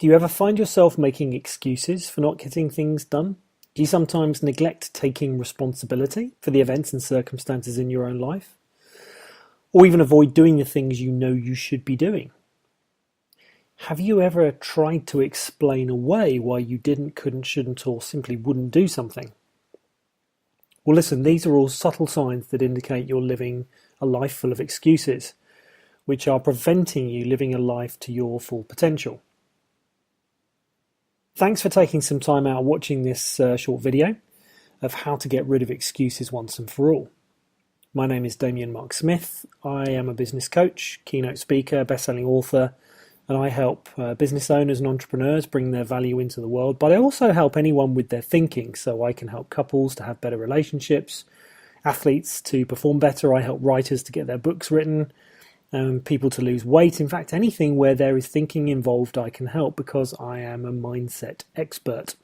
Do you ever find yourself making excuses for not getting things done? Do you sometimes neglect taking responsibility for the events and circumstances in your own life? Or even avoid doing the things you know you should be doing? Have you ever tried to explain away why you didn't, couldn't, shouldn't, or simply wouldn't do something? Well, listen, these are all subtle signs that indicate you're living a life full of excuses, which are preventing you living a life to your full potential. Thanks for taking some time out watching this short video of how to get rid of excuses once and for all. My name is Damien Mark Smith. I am a business coach, keynote speaker, best-selling author, and I help business owners and entrepreneurs bring their value into the world, but I also help anyone with their thinking. So I can help couples to have better relationships, athletes to perform better. I help writers to get their books written, people to lose weight. In fact, anything where there is thinking involved, I can help because I am a mindset expert.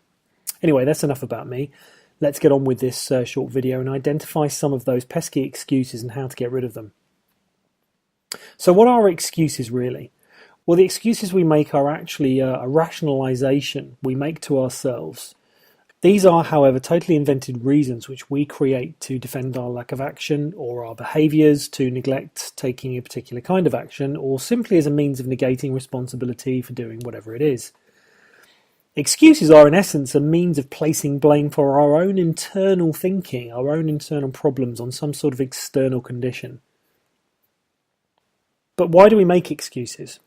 Anyway, that's enough about me. Let's get on with this short video and identify some of those pesky excuses and how to get rid of them. So what are excuses really? Well, the excuses we make are actually a rationalization we make to ourselves. These are, however, totally invented reasons which we create to defend our lack of action or our behaviours, to neglect taking a particular kind of action, or simply as a means of negating responsibility for doing whatever it is. Excuses are, in essence, a means of placing blame for our own internal thinking, our own internal problems on some sort of external condition. But why do we make excuses?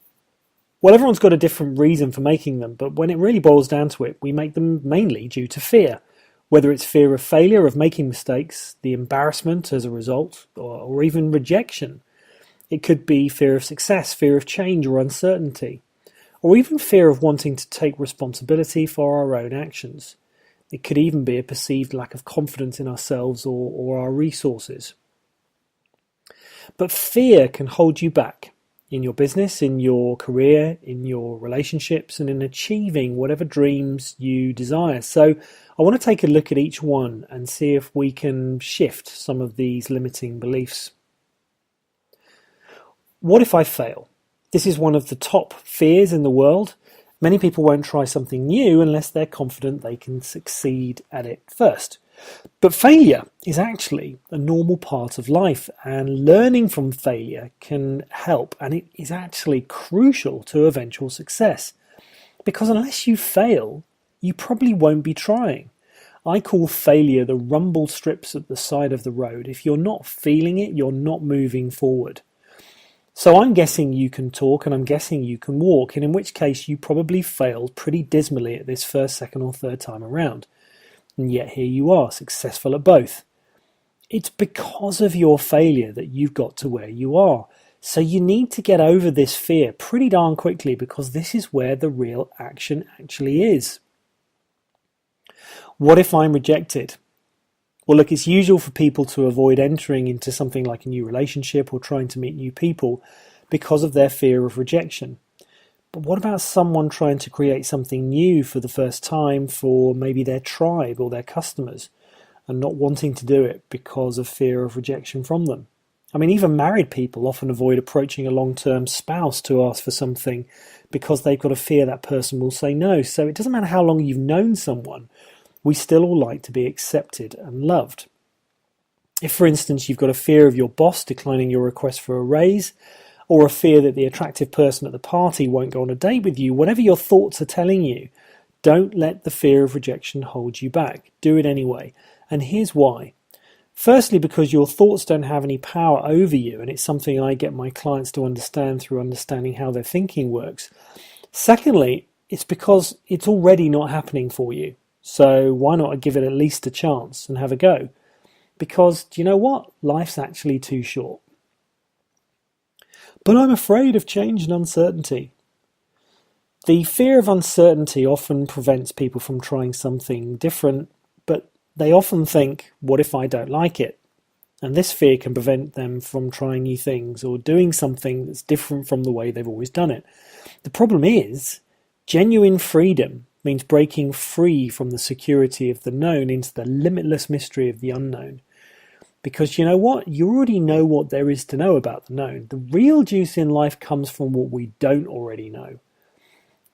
Well, everyone's got a different reason for making them, but when it really boils down to it, we make them mainly due to fear. Whether it's fear of failure, of making mistakes, the embarrassment as a result, or even rejection. It could be fear of success, fear of change or uncertainty, or even fear of wanting to take responsibility for our own actions. It could even be a perceived lack of confidence in ourselves or our resources. But fear can hold you back. In your business, in your career, in your relationships, and in achieving whatever dreams you desire. So I want to take a look at each one and see if we can shift some of these limiting beliefs. What if I fail? This is one of the top fears in the world. Many people won't try something new unless they're confident they can succeed at it first. But failure is actually a normal part of life, and learning from failure can help, and it is actually crucial to eventual success. Because unless you fail, you probably won't be trying. I call failure the rumble strips at the side of the road. If you're not feeling it, you're not moving forward. So I'm guessing you can talk and I'm guessing you can walk, and in which case you probably failed pretty dismally at this first, second or third time around. And yet here you are, successful at both. It's because of your failure that you've got to where you are. So you need to get over this fear pretty darn quickly, because this is where the real action actually is. What if I'm rejected? Well, look, it's usual for people to avoid entering into something like a new relationship or trying to meet new people because of their fear of rejection. But what about someone trying to create something new for the first time for maybe their tribe or their customers and not wanting to do it because of fear of rejection from them? I mean, even married people often avoid approaching a long-term spouse to ask for something because they've got a fear that person will say no. So it doesn't matter how long you've known someone, we still all like to be accepted and loved. If, for instance, you've got a fear of your boss declining your request for a raise, or a fear that the attractive person at the party won't go on a date with you, whatever your thoughts are telling you, don't let the fear of rejection hold you back. Do it anyway. And here's why. Firstly, because your thoughts don't have any power over you, and it's something I get my clients to understand through understanding how their thinking works. Secondly, it's because it's already not happening for you. So why not give it at least a chance and have a go? Because, do you know what? Life's actually too short. But I'm afraid of change and uncertainty. The fear of uncertainty often prevents people from trying something different, but they often think, what if I don't like it? And this fear can prevent them from trying new things or doing something that's different from the way they've always done it. The problem is, genuine freedom means breaking free from the security of the known into the limitless mystery of the unknown. Because you know what? You already know what there is to know about the known. The real juice in life comes from what we don't already know.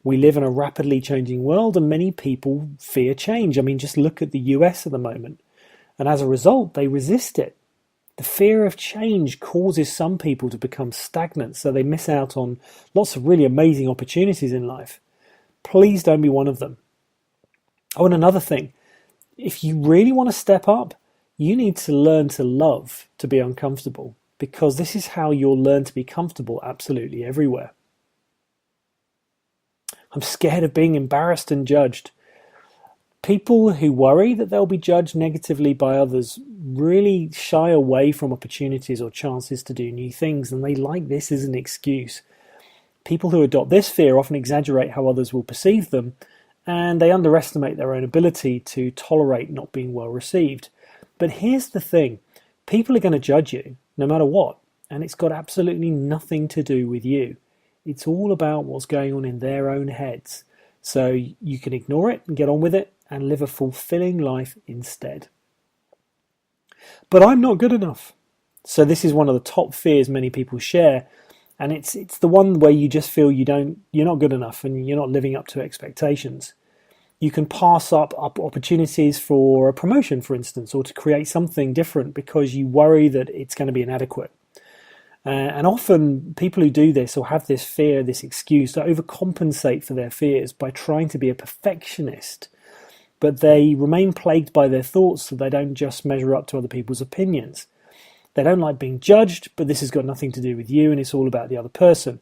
We live in a rapidly changing world and many people fear change. I mean, just look at the US at the moment. And as a result, they resist it. The fear of change causes some people to become stagnant, so they miss out on lots of really amazing opportunities in life. Please don't be one of them. Oh, and another thing, if you really want to step up, you need to learn to love to be uncomfortable, because this is how you'll learn to be comfortable absolutely everywhere. I'm scared of being embarrassed and judged. People who worry that they'll be judged negatively by others really shy away from opportunities or chances to do new things, and they like this as an excuse. People who adopt this fear often exaggerate how others will perceive them, and they underestimate their own ability to tolerate not being well received. But here's the thing, people are going to judge you no matter what, and it's got absolutely nothing to do with you. It's all about what's going on in their own heads. So you can ignore it and get on with it and live a fulfilling life instead. But I'm not good enough. So this is one of the top fears many people share, and it's the one where you just feel you're not good enough and you're not living up to expectations. You can pass up opportunities for a promotion, for instance, or to create something different because you worry that it's going to be inadequate. And often people who do this or have this fear, this excuse, to overcompensate for their fears by trying to be a perfectionist. But they remain plagued by their thoughts, so they don't just measure up to other people's opinions. They don't like being judged, but this has got nothing to do with you and it's all about the other person.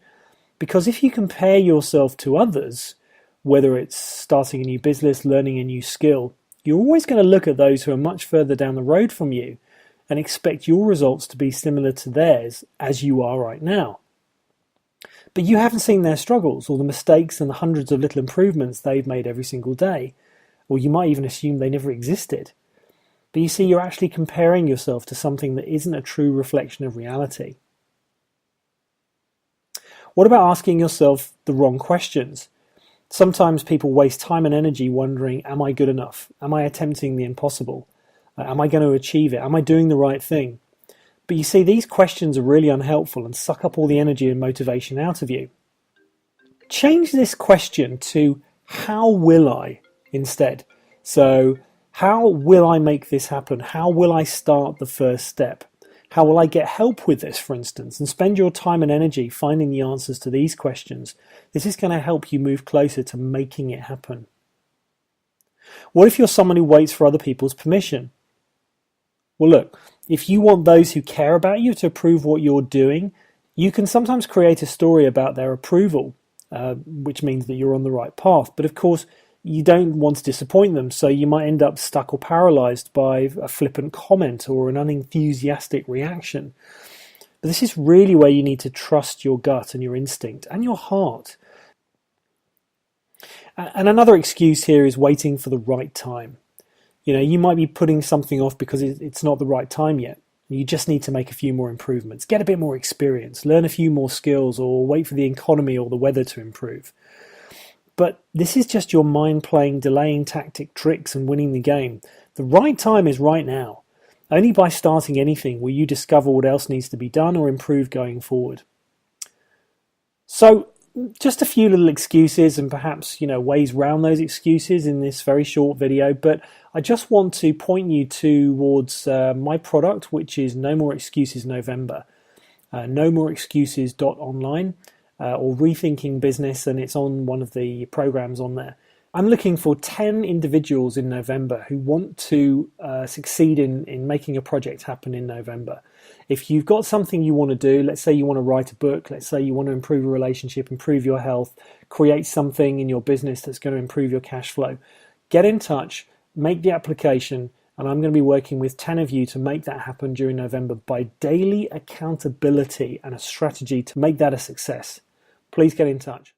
Because if you compare yourself to others, whether it's starting a new business, learning a new skill, you're always going to look at those who are much further down the road from you and expect your results to be similar to theirs as you are right now. But you haven't seen their struggles or the mistakes and the hundreds of little improvements they've made every single day. Or you might even assume they never existed. But you see, you're actually comparing yourself to something that isn't a true reflection of reality. What about asking yourself the wrong questions? Sometimes people waste time and energy wondering, am I good enough? Am I attempting the impossible? Am I going to achieve it? Am I doing the right thing? But you see, these questions are really unhelpful and suck up all the energy and motivation out of you. Change this question to, how will I? Instead. So, how will I make this happen? How will I start the first step? How will I get help with this, for instance? And spend your time and energy finding the answers to these questions. This is going to help you move closer to making it happen. What if you're someone who waits for other people's permission? Well, look, if you want those who care about you to approve what you're doing, you can sometimes create a story about their approval, which means that you're on the right path. But of course, you don't want to disappoint them, so you might end up stuck or paralyzed by a flippant comment or an unenthusiastic reaction. But this is really where you need to trust your gut and your instinct and your heart. And another excuse here is waiting for the right time. You know, you might be putting something off because it's not the right time yet. You just need to make a few more improvements, get a bit more experience, learn a few more skills, or wait for the economy or the weather to improve. But this is just your mind playing delaying tactic tricks and winning the game. The right time is right now. Only by starting anything will you discover what else needs to be done or improve going forward. So, just a few little excuses and perhaps, ways around those excuses in this very short video, but I just want to point you towards my product, which is No More Excuses November. nomoreexcuses.online. Or Rethinking Business, and it's on one of the programs on there. I'm looking for 10 individuals in November who want to succeed in making a project happen in November. If you've got something you want to do, let's say you want to write a book, let's say you want to improve a relationship, improve your health, create something in your business that's going to improve your cash flow, get in touch, make the application, and I'm going to be working with 10 of you to make that happen during November by daily accountability and a strategy to make that a success. Please get in touch.